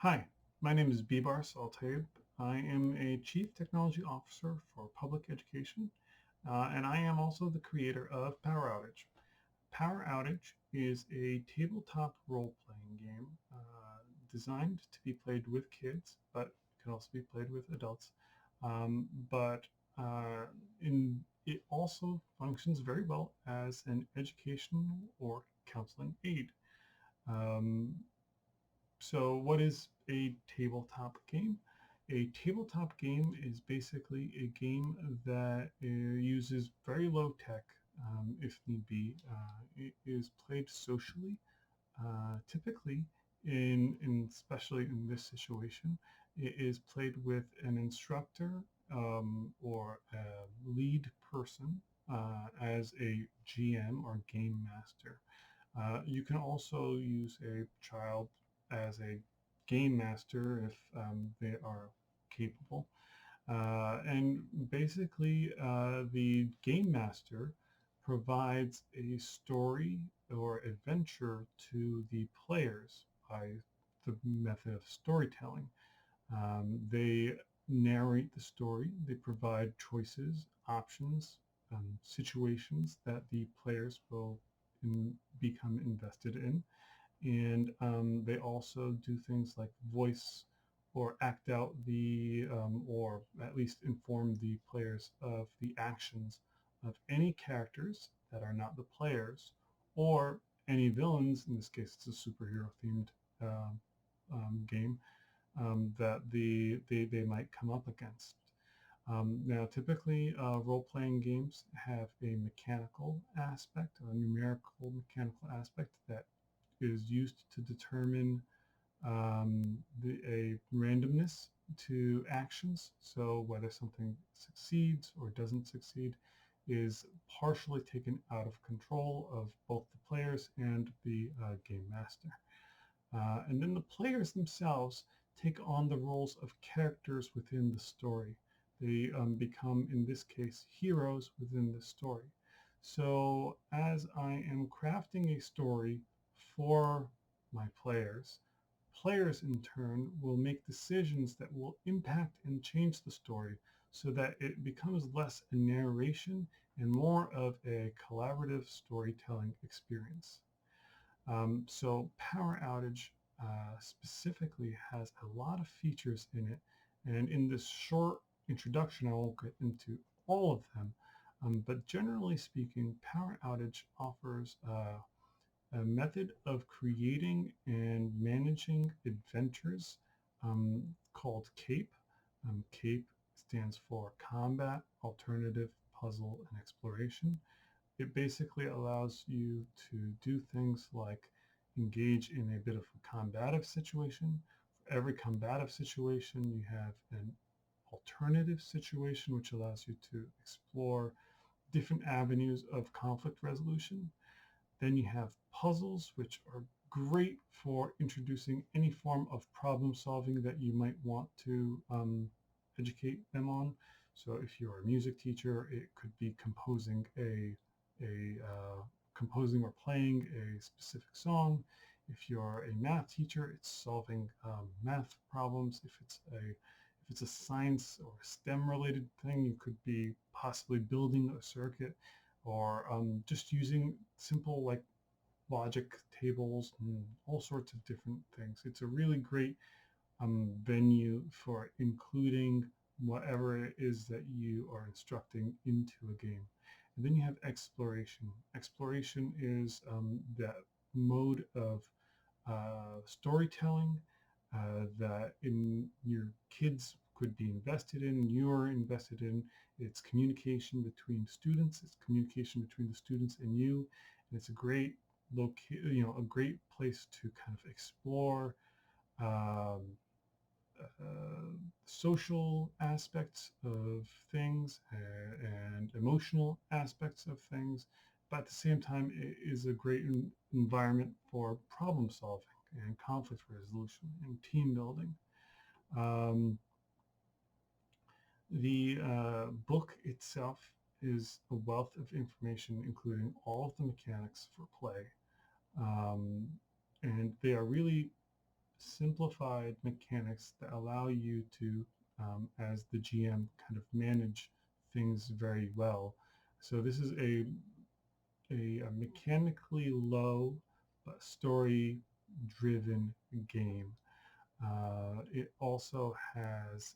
Hi, my name is Bibar Saltaib. I am a Chief Technology Officer for Public Education, and I am also the creator of Power Outage. Power Outage is a tabletop role-playing game designed to be played with kids, but can also be played with adults. But it also functions very well as an educational or counseling aid. Um, so what is a tabletop game? A tabletop game is basically a game that uses very low tech, if need be. It is played socially, typically especially in this situation, it is played with an instructor or a lead person as a GM or game master. You can also use a child as a game master if they are capable. And basically, the game master provides a story or adventure to the players by the method of storytelling. They narrate the story, they provide choices, options, situations that the players will become invested in. And they also do things like voice or act out or at least inform the players of the actions of any characters that are not the players or any villains. In this case, it's a superhero themed game that they might come up against. Now, typically, role-playing games have a mechanical aspect, a numerical mechanical aspect that is used to determine a randomness to actions. So whether something succeeds or doesn't succeed is partially taken out of control of both the players and the game master. And then the players themselves take on the roles of characters within the story. They become, in this case, heroes within the story. So as I am crafting a story for my players, players in turn will make decisions that will impact and change the story so that it becomes less a narration and more of a collaborative storytelling experience. So Power Outage specifically has a lot of features in it. And in this short introduction, I won't get into all of them. But generally speaking, Power Outage offers a method of creating and managing adventures called CAPE. CAPE stands for Combat, Alternative, Puzzle, and Exploration. It basically allows you to do things like engage in a bit of a combative situation. For every combative situation, you have an alternative situation, which allows you to explore different avenues of conflict resolution. Then you have puzzles, which are great for introducing any form of problem solving that you might want to educate them on. So if you're a music teacher, it could be composing or playing a specific song. If you're a math teacher, it's solving math problems. If it's a science or STEM related thing, you could be possibly building a circuit or just using simple like logic tables and all sorts of different things. It's a really great venue for including whatever it is that you are instructing into a game. And then you have exploration. Exploration is that mode of storytelling that in your kids could be invested in, you're invested in. It's communication between students. It's communication between the students and you. And it's a great a great place to kind of explore um, social aspects of things and emotional aspects of things, but at the same time, it is a great environment for problem solving and conflict resolution and team building. Um, the book itself is a wealth of information, including all of the mechanics for play. Um, and they are really simplified mechanics that allow you to, as the GM, kind of manage things very well. So this is a mechanically low but story-driven game. It also has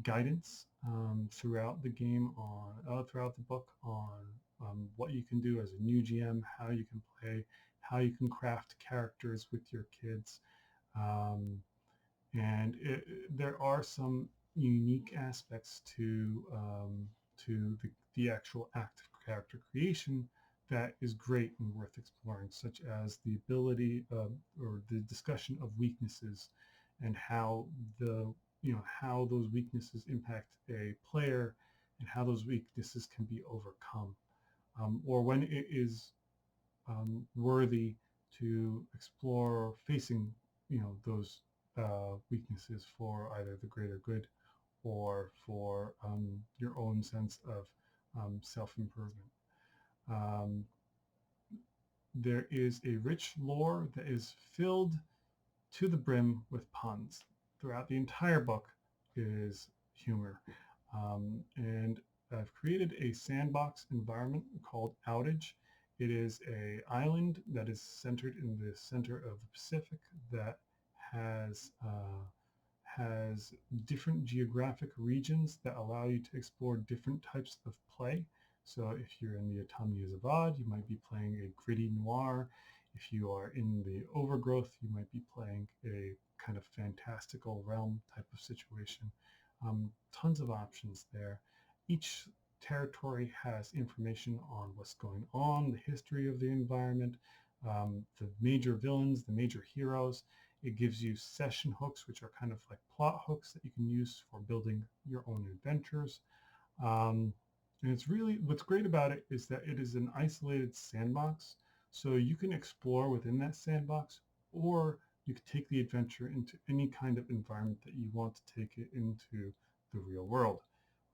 guidance throughout the game throughout the book on what you can do as a new GM, how you can play, how you can craft characters with your kids. Um, and there are some unique aspects to the actual act of character creation that is great and worth exploring, such as the ability or the discussion of weaknesses and how how those weaknesses impact a player and how those weaknesses can be overcome, or when it is worthy to explore facing those weaknesses for either the greater good or for your own sense of self-improvement. Um, there is a rich lore that is filled to the brim with puns. Throughout the entire book is humor. And I've created a sandbox environment called Outage. It is an island that is centered in the center of the Pacific that has has different geographic regions that allow you to explore different types of play. So if you're in the Autumn Zavad, you might be playing a gritty noir. If you are in the Overgrowth, you might be playing a kind of fantastical realm type of situation. Tons of options there. Each territory has information on what's going on, the history of the environment, the major villains, the major heroes. It gives you session hooks, which are kind of like plot hooks that you can use for building your own adventures. Um, and it's really, what's great about it is that it is an isolated sandbox. So you can explore within that sandbox, or you can take the adventure into any kind of environment that you want to take it into the real world.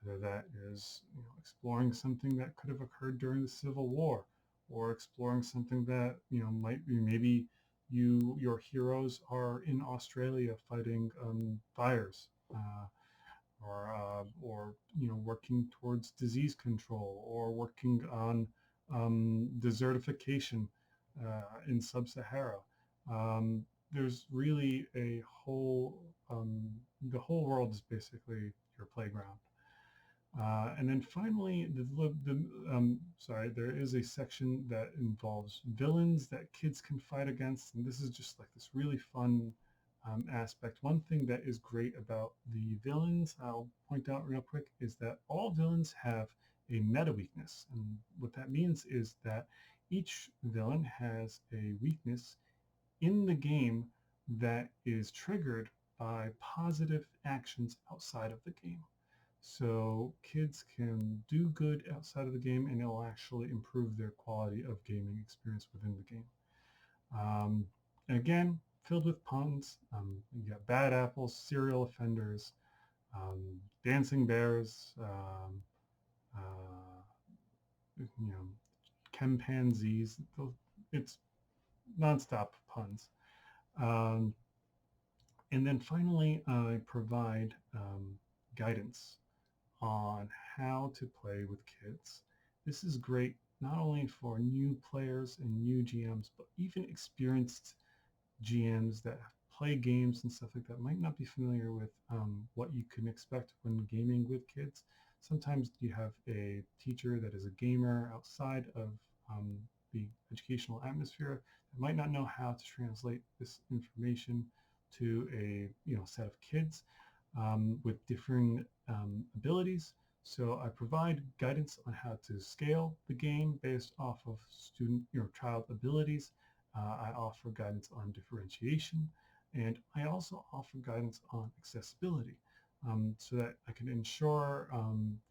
Whether that is exploring something that could have occurred during the Civil War, or exploring something that might be maybe your heroes are in Australia fighting fires, or working towards disease control, or working on desertification in sub-Sahara. There's really a whole the whole world is basically your playground. And then finally, there is a section that involves villains that kids can fight against, and this is just like this really fun aspect. One thing that is great about the villains, I'll point out real quick, is that all villains have a meta weakness, and what that means is that each villain has a weakness in the game that is triggered by positive actions outside of the game. So kids can do good outside of the game, and it'll actually improve their quality of gaming experience within the game. And again, filled with puns. You got bad apples, serial offenders, dancing bears, chimpanzees. It's nonstop puns. Um, and then finally, I provide guidance on how to play with kids. This is great not only for new players and new GMs, but even experienced GMs that play games and stuff like that might not be familiar with what you can expect when gaming with kids. Sometimes you have a teacher that is a gamer outside of the educational atmosphere that might not know how to translate this information to a set of kids with differing abilities. So I provide guidance on how to scale the game based off of child abilities. I offer guidance on differentiation, and I also offer guidance on accessibility, so that I can ensure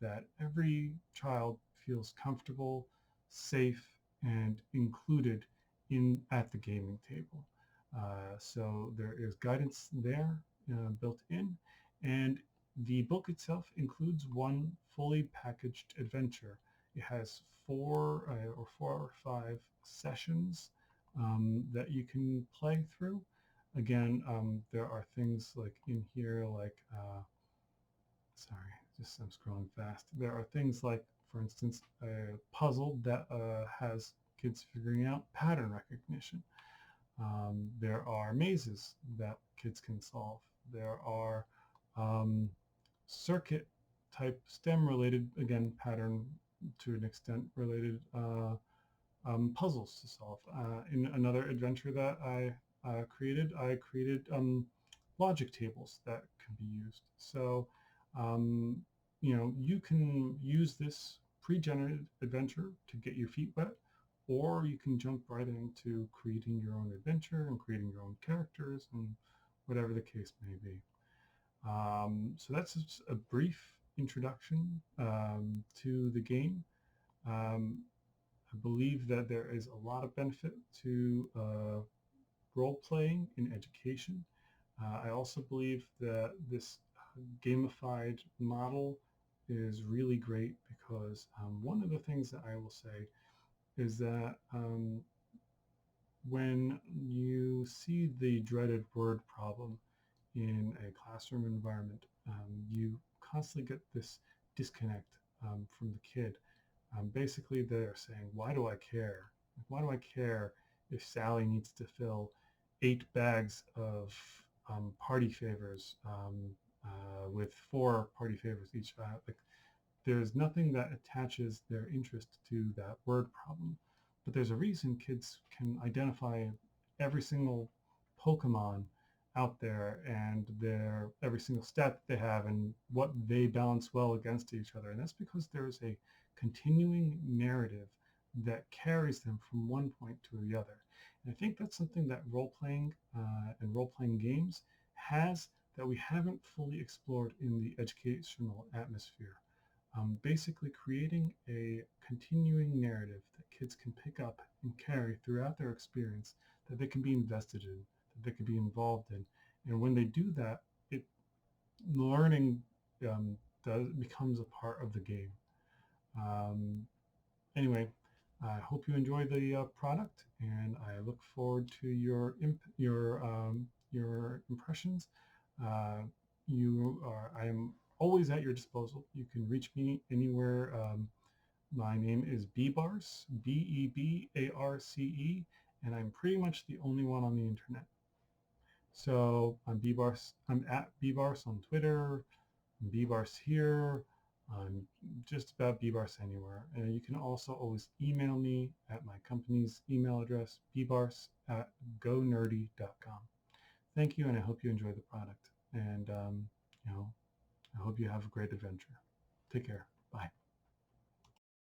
that every child feels comfortable, safe, and included at the gaming table. So there is guidance there built in, and the book itself includes one fully packaged adventure. It has four or five sessions that you can play through. Again, there are things like in here like, sorry, just I'm scrolling fast. There are things like, for instance, a puzzle that has kids figuring out pattern recognition. There are mazes that kids can solve. There are circuit type STEM related, again, pattern to an extent related puzzles to solve. In another adventure that I created logic tables that can be used. So, um, you can use this pre-generated adventure to get your feet wet, or you can jump right into creating your own adventure and creating your own characters and whatever the case may be. So that's just a brief introduction to the game. Um, I believe that there is a lot of benefit to role playing in education. I also believe that this gamified model is really great because one of the things that I will say is that when you see the dreaded word problem in a classroom environment, you constantly get this disconnect from the kid. Basically, they're saying, why do I care? Why do I care if Sally needs to fill 8 bags of party favors with 4 party favors each? Like, there's nothing that attaches their interest to that word problem. But there's a reason kids can identify every single Pokemon out there and their every single stat that they have and what they balance well against each other. And that's because there's a continuing narrative that carries them from one point to the other. And I think that's something that role-playing and role-playing games has that we haven't fully explored in the educational atmosphere. Basically creating a continuing narrative that kids can pick up and carry throughout their experience, that they can be invested in, that they can be involved in. And when they do that, it learning becomes a part of the game. Um, anyway, I hope you enjoy the product, and I look forward to your impressions. Uh, I am always at your disposal. You can reach me anywhere. My name is Bebarce, Bebarce, and I'm pretty much the only one on the internet. So I'm Bebarce. I'm at Bebarce on Twitter. I'm Bebarce here. I'm just about Bebarce anywhere. And you can also always email me at my company's email address, bebarce@gonerdy.com. Thank you, and I hope you enjoy the product. And I hope you have a great adventure. Take care. Bye.